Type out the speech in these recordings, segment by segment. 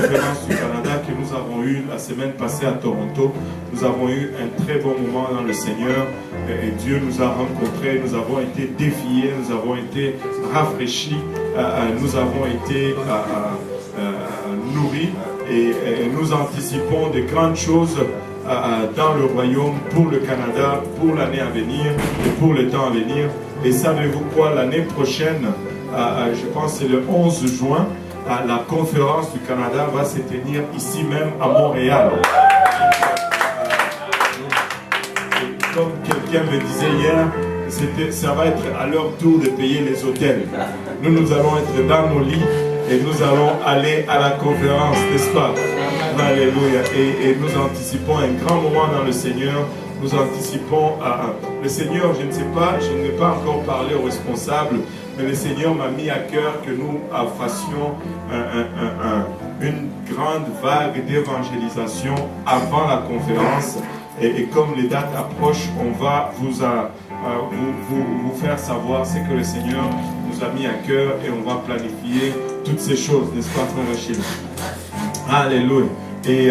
conférence du Canada que nous avons eue la semaine passée à Toronto. Nous avons eu un très bon moment dans le Seigneur et Dieu nous a rencontrés, nous avons été défiés, nous avons été rafraîchis, nous avons été nourris et nous anticipons de grandes choses dans le royaume pour le Canada, pour l'année à venir et pour le temps à venir. Et savez-vous quoi, l'année prochaine, je pense que c'est le 11 juin, la conférence du Canada va se tenir ici même à Montréal. Comme quelqu'un me disait hier, ça va être à leur tour de payer les hôtels. Nous allons être dans nos lits et nous allons aller à la conférence, n'est-ce pas? Alléluia. Et nous anticipons un grand moment dans le Seigneur. Nous anticipons le Seigneur, je ne sais pas, je n'ai pas encore parlé aux responsables, mais le Seigneur m'a mis à cœur que nous fassions une grande vague d'évangélisation avant la conférence. Et comme les dates approchent, on va vous faire savoir ce que le Seigneur nous a mis à cœur et on va planifier toutes ces choses, n'est-ce pas, frère Achille? Alléluia. Et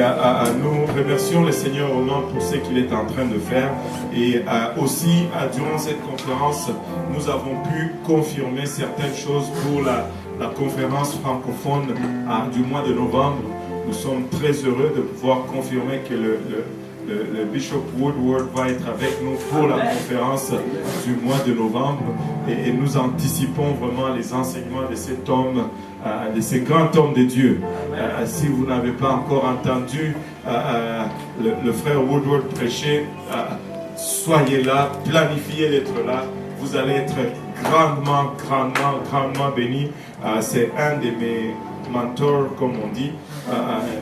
nous remercions le Seigneur au nom pour ce qu'il est en train de faire. Et aussi, durant cette conférence, nous avons pu confirmer certaines choses pour la conférence francophone du mois de novembre. Nous sommes très heureux de pouvoir confirmer que le Bishop Woodward va être avec nous pour la conférence du mois de novembre. Et nous anticipons vraiment les enseignements de cet homme, de ce grand homme de Dieu. Si vous n'avez pas encore entendu le frère Woodward prêcher, soyez là, planifiez d'être là. Vous allez être grandement bénis. C'est un de mes mentors, comme on dit.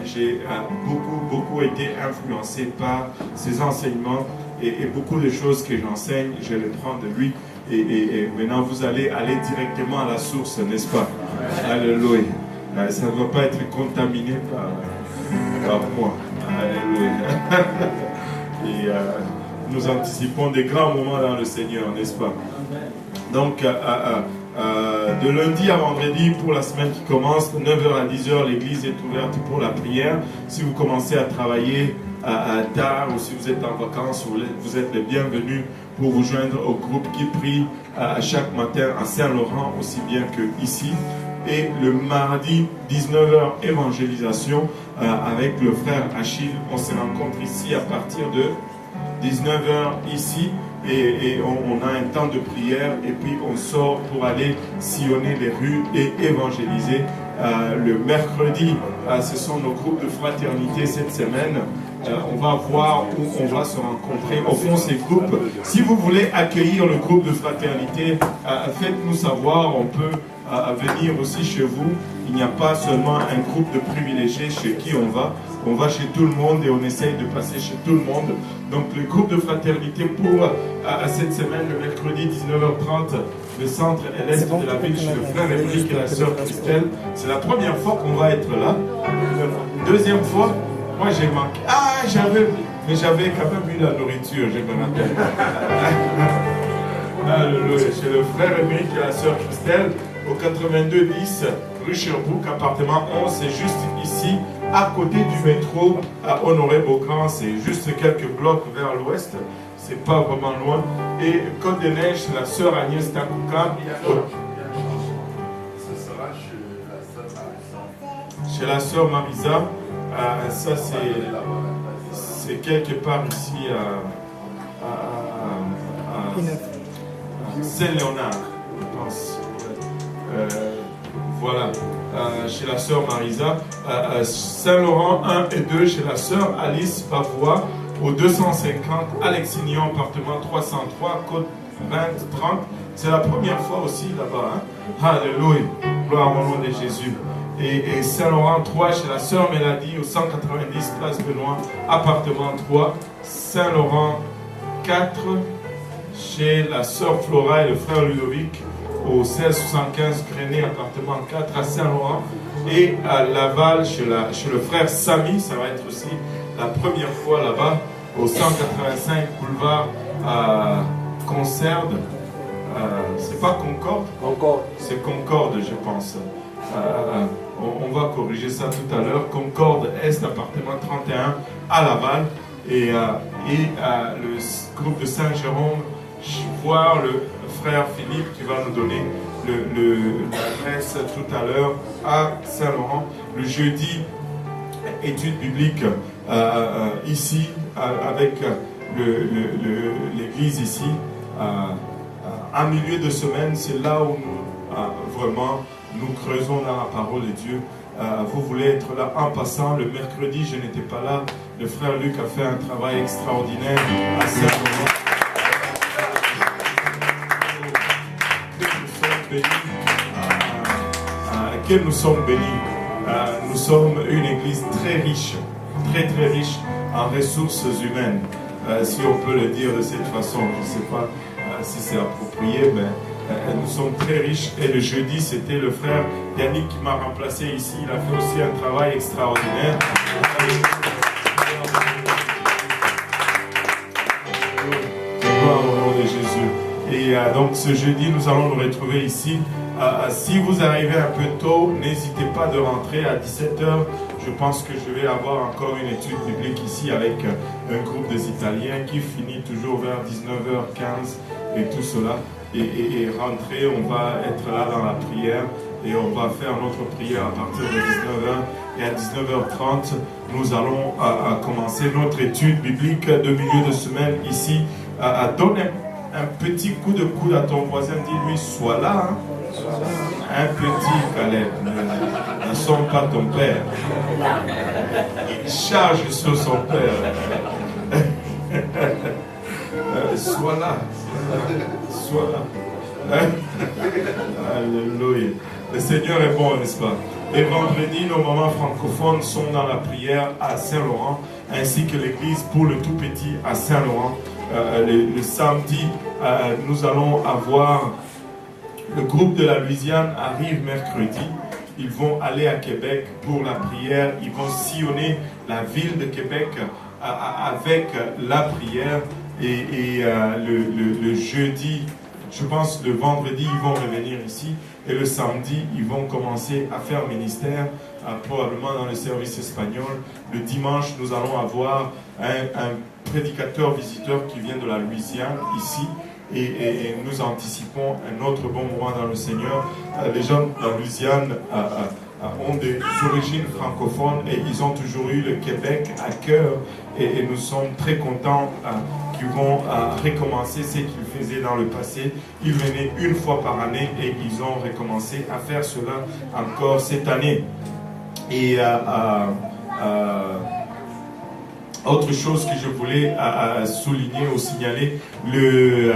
J'ai beaucoup été influencé par ses enseignements et beaucoup de choses que j'enseigne, je les prends de lui. Et maintenant, vous allez aller directement à la source, n'est-ce pas? Alléluia. Ça ne va pas être contaminé par moi. Alléluia. Et nous anticipons des grands moments dans le Seigneur, n'est-ce pas? Donc, de lundi à vendredi pour la semaine qui commence, de 9h à 10h, l'église est ouverte pour la prière. Si vous commencez à travailler tard ou si vous êtes en vacances, vous êtes les bienvenus pour vous joindre au groupe qui prie chaque matin à Saint-Laurent, aussi bien que ici. Et le mardi, 19h, évangélisation avec le frère Achille. On se rencontre ici à partir de 19h ici. Et on a un temps de prière et puis on sort pour aller sillonner les rues et évangéliser. Le mercredi, ce sont nos groupes de fraternité cette semaine. On va voir où on va se rencontrer. Au fond, ces groupes, si vous voulez accueillir le groupe de fraternité, faites-nous savoir, on peut venir aussi chez vous. Il n'y a pas seulement un groupe de privilégiés chez qui on va chez tout le monde et on essaye de passer chez tout le monde. Donc le groupe de fraternité pour cette semaine, le mercredi 19h30, le centre et l'est de la ville chez le frère Émeric et la sœur Christelle. C'est la première fois qu'on va être là. Deuxième fois, moi j'ai manqué. Mais j'avais quand même eu la nourriture, je me rappelle. Alléluia. Chez le frère Émeric et la sœur Christelle, au 8210 rue Sherbrooke, appartement 11, c'est juste ici, à côté du métro à Honoré-Beaugrand, c'est juste quelques blocs vers l'ouest, c'est pas vraiment loin. Et Côte des Neiges, c'est la sœur Agnès Takouka. Ce sera chez la sœur Marisa. Ça, c'est quelque part ici à Saint-Léonard, je pense. Voilà, chez la sœur Marisa, Saint-Laurent 1 et 2, chez la sœur Alice Pavois, au 250 Alexignan, appartement 303, code 2030. C'est la première fois aussi là-bas. Hein? Alléluia, gloire au nom de Jésus. Et Saint-Laurent 3, chez la sœur Mélodie, au 190 Place Benoît, appartement 3. Saint-Laurent 4, chez la sœur Flora et le frère Ludovic, au 1675 Grenet, appartement 4 à Saint-Laurent. Et à Laval, chez le frère Samy, ça va être aussi la première fois là-bas, au 185 boulevard Concorde. C'est pas Concorde? Concorde. C'est Concorde, je pense. on va corriger ça tout à l'heure. Concorde Est, appartement 31 à Laval. Et le groupe de Saint-Jérôme, voir le frère Philippe qui va nous donner l'adresse tout à l'heure à Saint-Laurent. Le jeudi, études bibliques ici, avec l'église ici. En milieu de semaine, c'est là où nous, vraiment nous creusons dans la parole de Dieu. Vous voulez être là en passant. Le mercredi, je n'étais pas là. Le frère Luc a fait un travail extraordinaire à Saint-Laurent. Que nous sommes bénis. Nous sommes une église très riche, très très riche en ressources humaines. Si on peut le dire de cette façon, je ne sais pas si c'est approprié, mais nous sommes très riches. Et le jeudi, c'était le frère Yannick qui m'a remplacé ici. Il a fait aussi un travail extraordinaire. Gloire au nom de Jésus. Et donc ce jeudi, nous allons nous retrouver ici. Si vous arrivez un peu tôt, n'hésitez pas de rentrer à 17h. Je pense que je vais avoir encore une étude biblique ici avec un groupe des Italiens qui finit toujours vers 19h15 et tout cela. Et rentrer, on va être là dans la prière et on va faire notre prière à partir de 19h. Et à 19h30, nous allons commencer notre étude biblique de milieu de semaine ici. Donne un petit coup de coude à ton voisin, dis-lui, sois là. Hein. Un petit Caleb, ne sont pas ton père. Il charge sur son père. Sois là. Sois là. Alléluia. Le Seigneur est bon, n'est-ce pas? Et vendredi, nos moments francophones sont dans la prière à Saint-Laurent, ainsi que l'église pour le tout petit à Saint-Laurent. Le samedi, nous allons avoir le groupe de la Louisiane arrive mercredi. Ils vont aller à Québec pour la prière. Ils vont sillonner la ville de Québec avec la prière. Et le jeudi, je pense le vendredi, ils vont revenir ici. Et le samedi, ils vont commencer à faire ministère, probablement dans le service espagnol. Le dimanche, nous allons avoir un prédicateur visiteur qui vient de la Louisiane ici. Et nous anticipons un autre bon moment dans le Seigneur. Les gens de la Louisiane ont des origines francophones et ils ont toujours eu le Québec à cœur. Et nous sommes très contents qu'ils vont recommencer ce qu'ils faisaient dans le passé. Ils venaient une fois par année et ils ont recommencé à faire cela encore cette année. Et autre chose que je voulais souligner ou signaler, le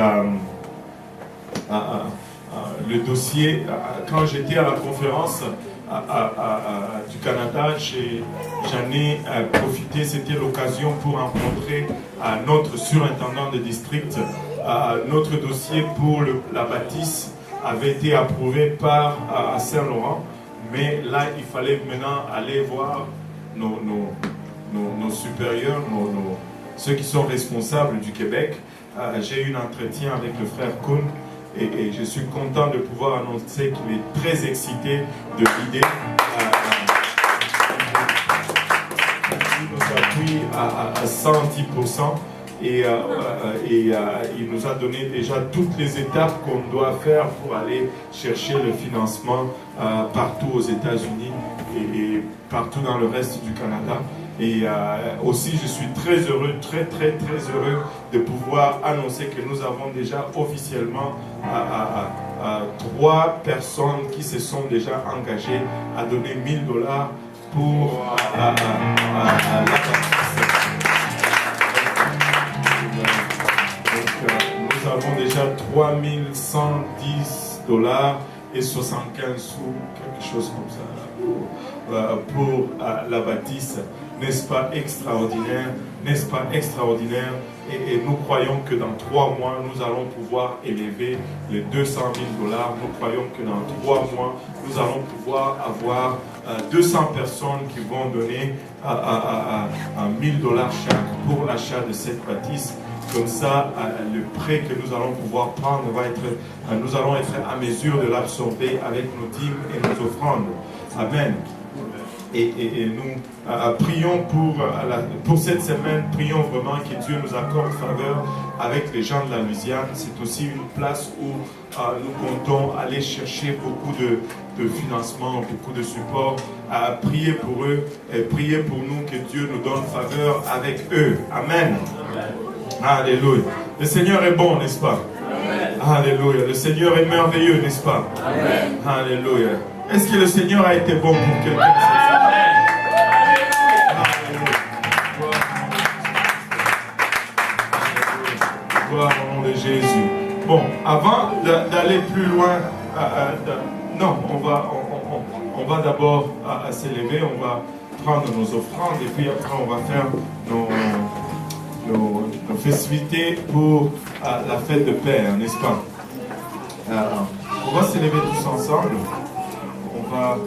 dossier, quand j'étais à la conférence du Canada, j'en ai profité, c'était l'occasion pour rencontrer notre surintendant de district. Notre dossier pour la bâtisse avait été approuvé par Saint-Laurent, mais là il fallait maintenant aller voir nos supérieurs, ceux qui sont responsables du Québec. J'ai eu un entretien avec le frère Kuhn et je suis content de pouvoir annoncer qu'il est très excité de l'idée. Il nous appuie à 110% et il nous a donné déjà toutes les étapes qu'on doit faire pour aller chercher le financement partout aux États-Unis et partout dans le reste du Canada. Et aussi, je suis très heureux, très heureux de pouvoir annoncer que nous avons déjà officiellement 3 personnes qui se sont déjà engagées à donner $1000 pour la nous avons déjà $3110 et 75 sous, quelque chose comme ça, pour la bâtisse. N'est-ce pas extraordinaire? N'est-ce pas extraordinaire? Et nous croyons que dans 3 mois, nous allons pouvoir élever les $200,000. Nous croyons que dans 3 mois, nous allons pouvoir avoir 200 personnes qui vont donner $1,000 chaque pour l'achat de cette bâtisse. Comme ça, le prêt que nous allons pouvoir prendre va être, nous allons être à mesure de l'absorber avec nos dîmes et nos offrandes. Amen. Et nous prions pour cette semaine, prions vraiment que Dieu nous accorde faveur avec les gens de la Louisiane. C'est aussi une place où nous comptons aller chercher beaucoup de financement, beaucoup de support, prier pour eux et prier pour nous que Dieu nous donne faveur avec eux. Amen. Alléluia. Le Seigneur est bon, n'est-ce pas? Alléluia. Le Seigneur est merveilleux, n'est-ce pas? Amen. Alléluia. Est-ce que le Seigneur a été bon pour quelqu'un? Gloire au nom de Jésus. Bon, avant d'aller plus loin, non, on va d'abord s'élever, on va prendre nos offrandes et puis après on va faire nos festivités pour la fête de Père, n'est-ce pas? On va s'élever tous ensemble. On va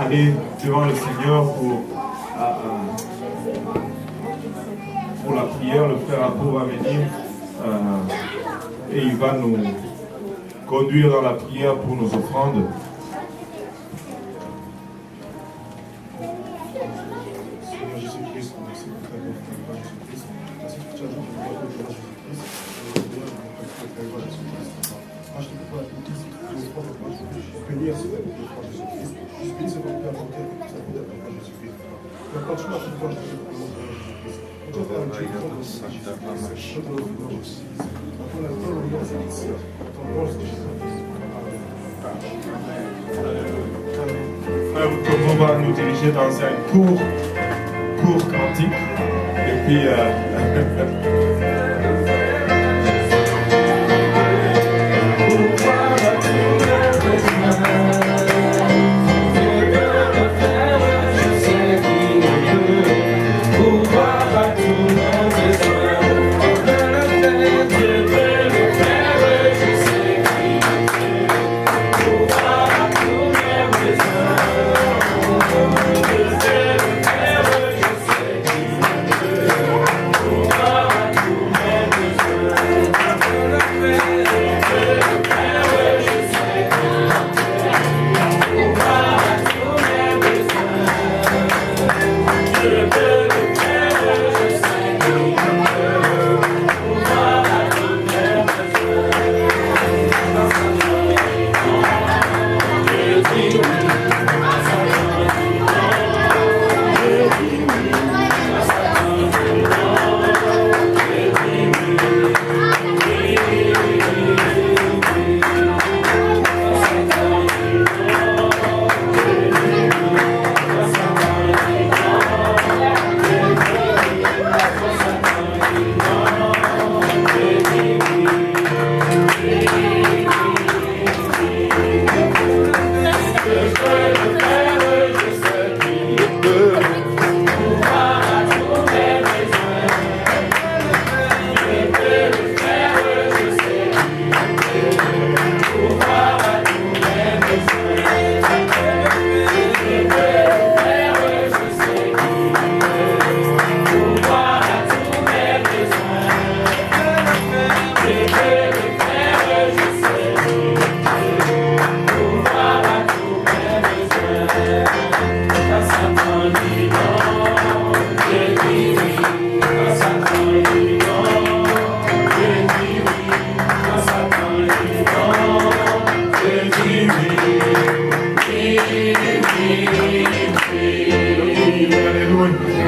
aller devant le Seigneur pour la prière. Le frère Apo va venir et il va nous conduire dans la prière pour nos offrandes. On va nous diriger dans un court cantique et puis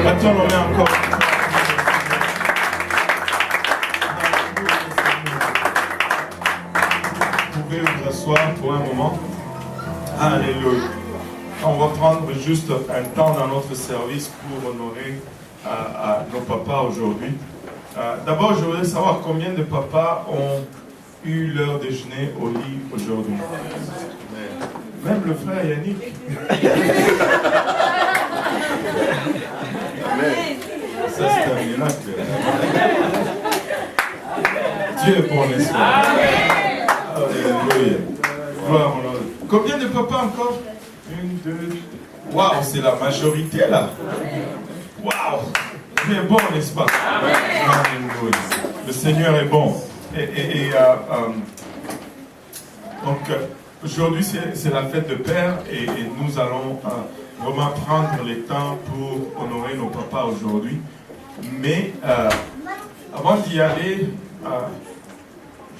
attendons-le encore. Vous pouvez vous asseoir pour un moment. Alléluia. On va prendre juste un temps dans notre service pour honorer nos papas aujourd'hui. D'abord, je voudrais savoir combien de papas ont eu leur déjeuner au lit aujourd'hui. Même le frère Yannick. Ça, c'est un miracle. Dieu est bon, n'est-ce pas? Alléluia. Gloire au nom. Combien de papas encore? 1, 2. Waouh, c'est la majorité là. Waouh. Dieu est bon, n'est-ce pas? Alléluia. Le Seigneur est bon. Donc, Aujourd'hui, c'est la fête de Père et nous allons vraiment prendre le temps pour honorer nos papas aujourd'hui. Mais avant d'y aller,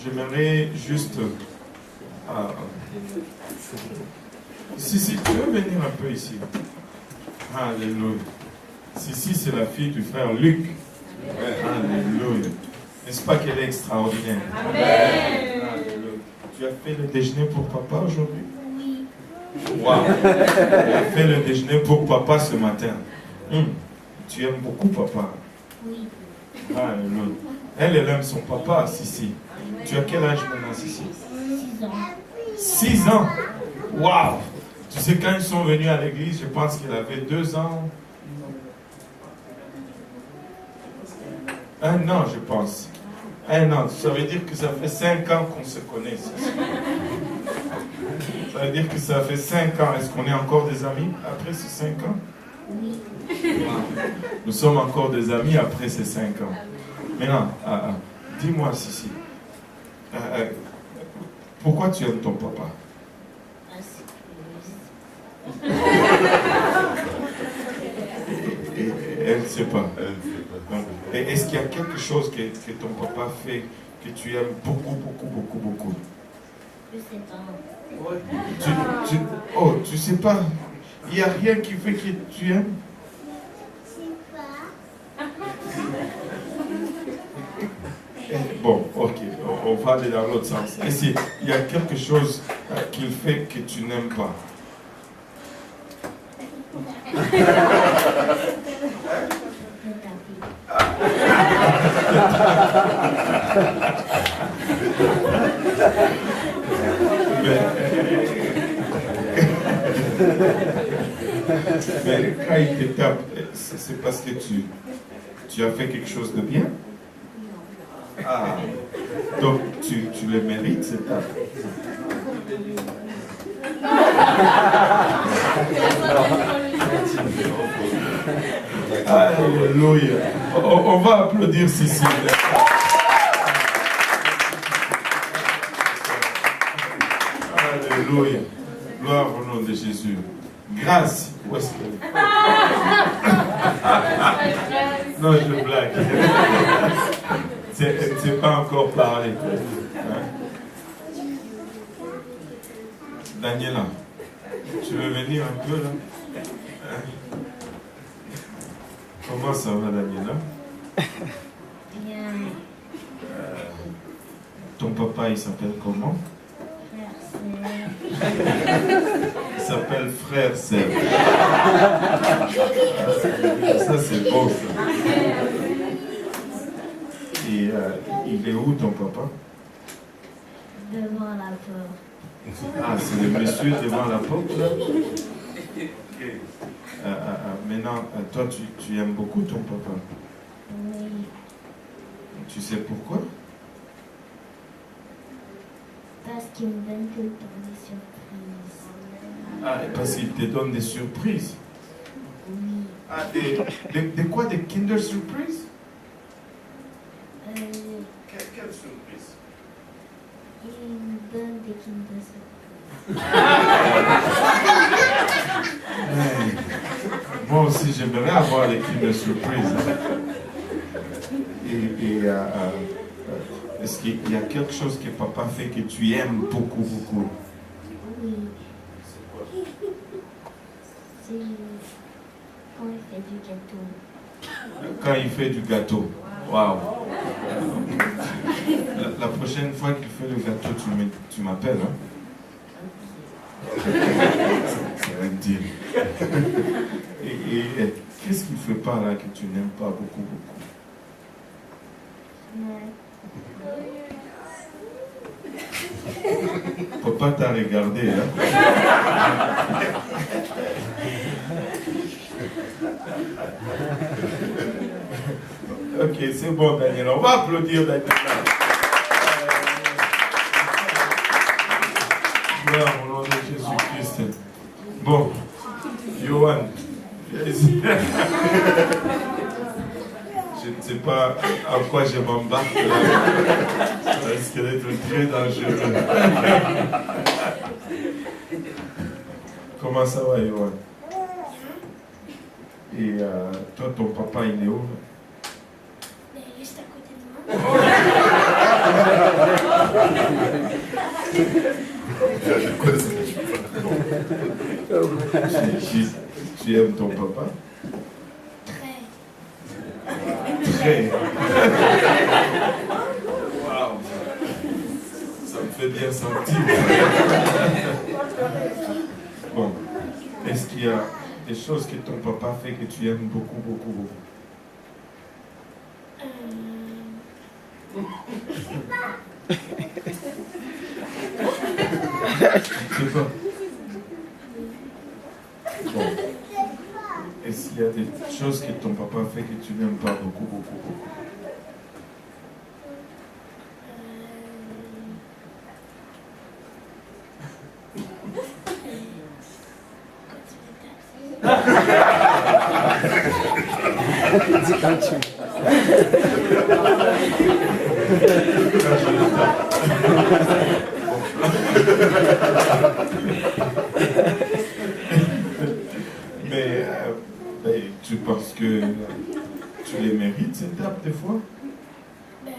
j'aimerais juste... si, tu veux venir un peu ici. Alléluia. Si, c'est la fille du frère Luc. Alléluia. N'est-ce pas qu'elle est extraordinaire? Amen. Alléluia. Tu as fait le déjeuner pour papa aujourd'hui? Oui. Wow. Tu as fait le déjeuner pour papa ce matin. Tu aimes beaucoup papa? Oui. Alléluia. Elle aime son papa, Sissi. Tu as quel âge maintenant, Sissi? 6 ans. 6 ans? Waouh! Tu sais, quand ils sont venus à l'église, je pense qu'il avait 2 ans. 1 an, je pense. 1 an. Ça veut dire que ça fait 5 ans qu'on se connaît. Ça veut dire que ça fait 5 ans. Est-ce qu'on est encore des amis après ces 5 ans? Oui. Nous sommes encore des amis après ces 5 ans. Maintenant, dis-moi, Sissi, pourquoi tu aimes ton papa? Elle ne sait pas. Et est-ce qu'il y a quelque chose que ton papa fait que tu aimes beaucoup, beaucoup, beaucoup, beaucoup? Je sais pas. Tu sais pas? Il n'y a rien qui fait que tu aimes? Bon, ok, on va aller dans l'autre sens. Et s'il y a quelque chose qu'il fait que tu n'aimes pas? Mais quand il te tape, c'est parce que tu as fait quelque chose de bien? Ah, donc tu le mérites, cette tape? Alléluia. On va applaudir Cécile. Alléluia. Gloire au nom de Jésus. Grâce. Où est-ce qu'elle est? Non, je blague. Elle ne sait pas encore parler. Hein? Daniela, tu veux venir un peu là? Hein? Comment ça va, Daniela? Bien. Ton papa, il s'appelle comment? Il s'appelle Frère Serge. Ça, c'est beau, ça. Et il est où, ton papa? Devant la porte. Ah, c'est le monsieur devant la porte, là? Ok. Maintenant, toi, tu aimes beaucoup ton papa? Oui. Tu sais pourquoi? Parce qu'il me donne tout le temps des surprises. Ah, parce qu'il te donne des surprises. Oui. Ah, des quoi? Des Kinder Surprise? Quelle surprise? Il me donne des Kinder Surprise. Moi aussi, j'aimerais avoir des Kinder Surprise. Est-ce qu'il y a quelque chose que papa fait que tu aimes beaucoup, beaucoup? Oui. C'est quand il fait du gâteau. Quand il fait du gâteau. Waouh! La prochaine fois qu'il fait le gâteau, tu m'appelles, hein? C'est un deal. Et qu'est-ce qu'il ne fait pas là que tu n'aimes pas beaucoup, beaucoup? Papa t'a regardé, hein? Ok, c'est bon, Daniel. On va applaudir Daniel. Gloire au nom de Jésus-Christ. Bon, Johan, je ne sais pas à quoi je m'embarque là. Ça risque d'être très dangereux. Comment ça va, Yoann? Et toi, ton papa, il est où? Juste à côté de moi. Tu aimes ton papa? Très. Très. Waouh. Ça me fait bien sentir. Bon. Est-ce qu'il y a des choses que ton papa fait que tu aimes beaucoup, beaucoup, beaucoup? Je sais pas. Bon. Est-ce qu'il y a des choses que ton papa fait que tu n'aimes pas beaucoup, beaucoup, beaucoup? Mais tu penses que tu les mérites, ces tapes, des fois? Oui.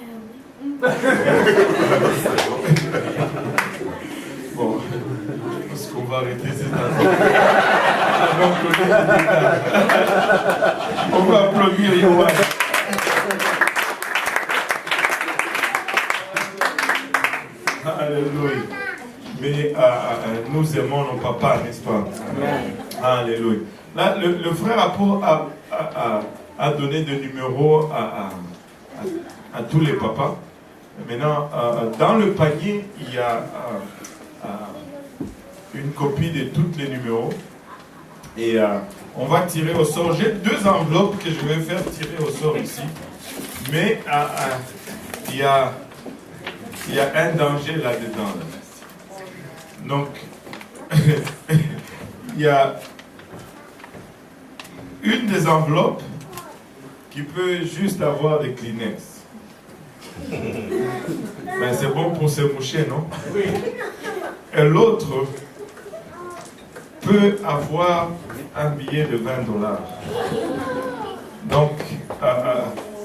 Bon, je pense qu'on va arrêter cette affaire. On va applaudir Yoann. Alléluia. Mais nous aimons nos papas, n'est-ce pas? Alléluia. Là, le frère apôtre a donné des numéros à tous les papas. Maintenant, dans le panier, il y a une copie de tous les numéros. Et on va tirer au sort. J'ai 2 enveloppes que je vais faire tirer au sort ici. Mais il y a un danger là-dedans. Donc, il y a une des enveloppes qui peut juste avoir des Kleenex. Ben, c'est bon pour se moucher, non? Oui. Et l'autre peut avoir un billet de $20. Donc,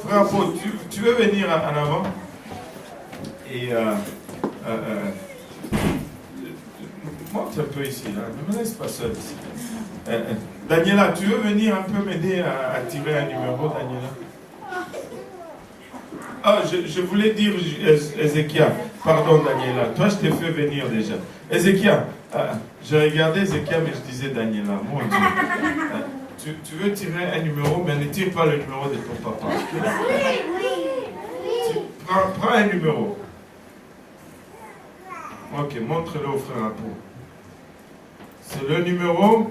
frère Paul, tu veux venir en avant? Et monte un peu ici, là. Ne me laisse pas seul ici. Daniela, tu veux venir un peu m'aider à tirer un numéro, Daniela? Ah, je voulais dire, Ézéchiel, pardon Daniela, toi je t'ai fait venir déjà. Ézéchiel, j'ai regardé Ézéchiel, mais je disais Daniela, mon Dieu. Tu veux tirer un numéro, mais ne tire pas le numéro de ton papa. Prends un numéro. Ok, montre-le au frère Apo. C'est le numéro.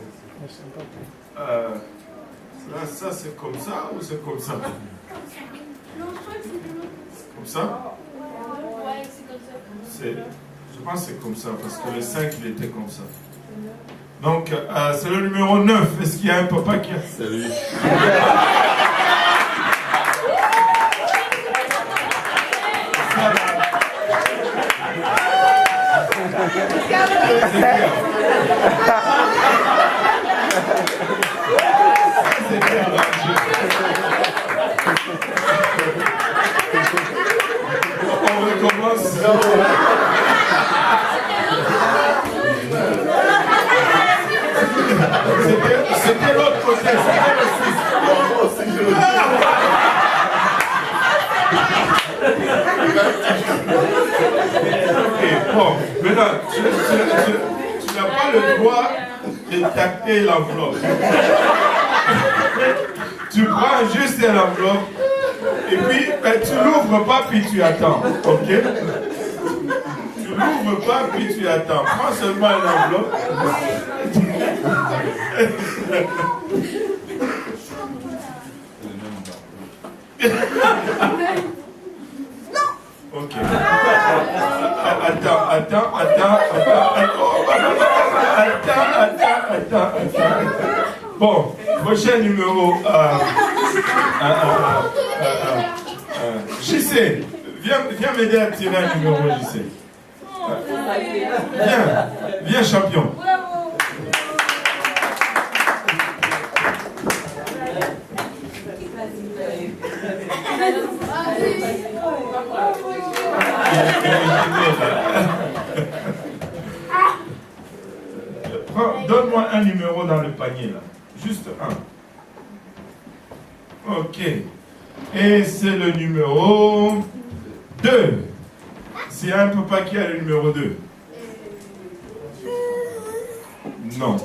Là, ça c'est comme ça ou c'est comme ça? Comme ça? Ouais, c'est comme ça. Je pense que c'est comme ça, parce que le 5, il était comme ça. Donc, c'est le numéro 9. Est-ce qu'il y a un papa qui a... C'est lui. On recommence. C'était l'autre côté, c'était le 6. Ok, bon, maintenant, tu n'as pas le droit de tacter l'enveloppe. Tu prends juste l'enveloppe et puis tu l'ouvres pas puis tu attends, ok? Tu l'ouvres pas puis tu attends. Prends seulement l'enveloppe. Ok. Attends. Bon, prochain numéro. JC, viens m'aider à tirer un numéro, JC. Viens champion. Donne-moi un numéro dans le panier là. Juste un. Ok. Et c'est le numéro 2. C'est un papa qui a le numéro 2. Non.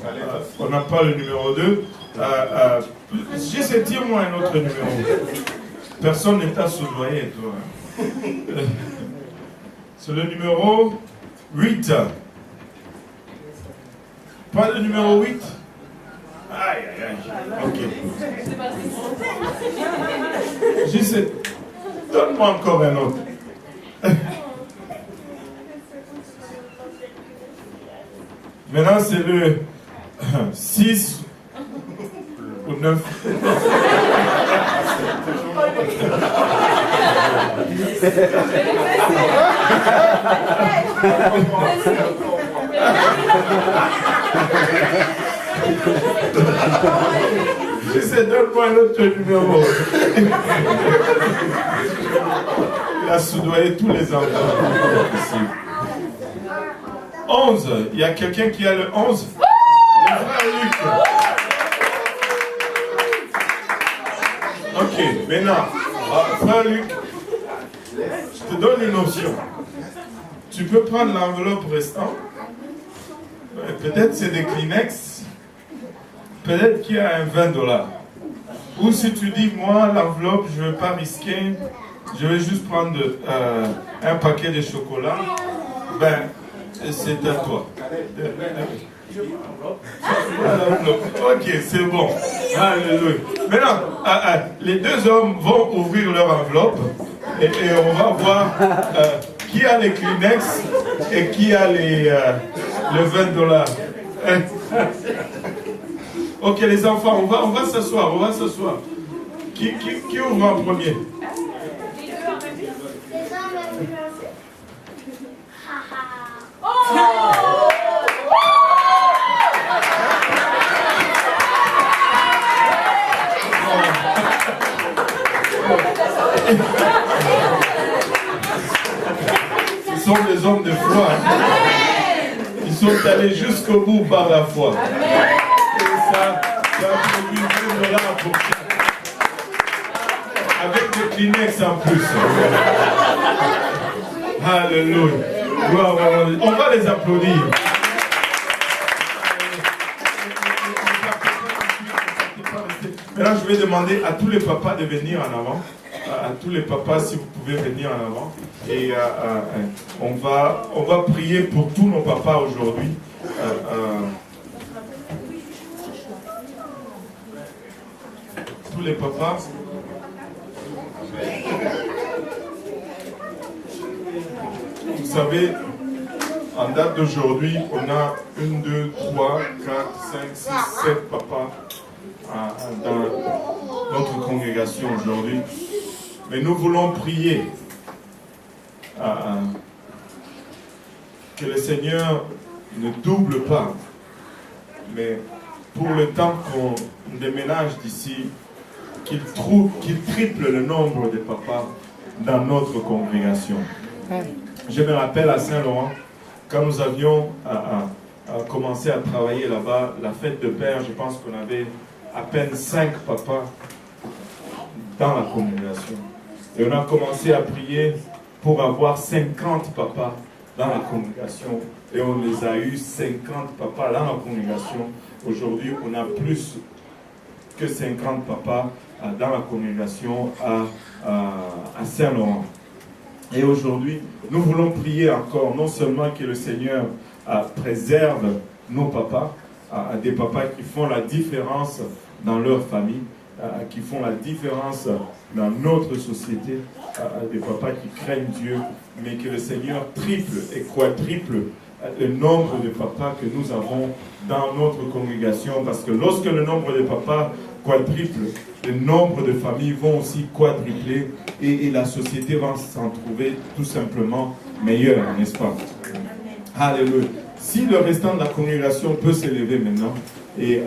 On n'a pas le numéro 2. J'essaie, tire-moi un autre numéro. Personne n'est à soudoyer, toi. C'est le numéro 8. Pas le numéro 8? Aïe, aïe, aïe. Ok. J'essaie. Donne-moi encore un autre. Maintenant, c'est le 6 ou 9. J'essaie de donner un autre numéro. Il a soudoyé tous les enfants. 11. Il y a quelqu'un qui a le 11? Le frère Luc. Ok, maintenant, frère Luc, je te donne une option. Tu peux prendre l'enveloppe restante. Peut-être c'est des Kleenex. Peut-être qu'il y a un $20. Ou si tu dis, moi, l'enveloppe, je ne veux pas risquer, je vais juste prendre un paquet de chocolat, ben, c'est à toi. Ok, c'est bon. Alléluia. Maintenant, les deux hommes vont ouvrir leur enveloppe et on va voir qui a les Kleenex et qui a le $20. Ok, les enfants, on va s'asseoir, Qui ouvre en premier? Ce sont des hommes de foi. Ils sont allés jusqu'au bout par la foi. Et ça a produit $2 pour chaque. Avec des Kleenex en plus. Alléluia. On va les applaudir. Maintenant, je vais demander à tous les papas de venir en avant. À tous les papas, si vous pouvez venir en avant. Et on va prier pour tous nos papas aujourd'hui. Tous les papas. Vous savez, en date d'aujourd'hui, on a 1, 2, 3, 4, 5, 6, 7 papas dans notre congrégation aujourd'hui. Mais nous voulons prier que le Seigneur ne double pas, mais pour le temps qu'on déménage d'ici, qu'il triple le nombre de papas dans notre congrégation. Je me rappelle à Saint-Laurent, quand nous avions commencé à travailler là-bas, la fête de Père, je pense qu'on avait à peine 5 papas dans la congrégation. Et on a commencé à prier pour avoir 50 papas dans la congrégation. Et on les a eu 50 papas dans la congrégation. Aujourd'hui, on a plus que 50 papas dans la congrégation à Saint-Laurent. Et aujourd'hui, nous voulons prier encore, non seulement que le Seigneur préserve nos papas, des papas qui font la différence dans leur famille, qui font la différence dans notre société, des papas qui craignent Dieu, mais que le Seigneur triple et quadruple le nombre de papas que nous avons dans notre congrégation, parce que lorsque le nombre de papas quadruple, le nombre de familles vont aussi quadrupler et la société va s'en trouver tout simplement meilleure, n'est-ce pas? Alléluia. Si le restant de la congrégation peut s'élever maintenant et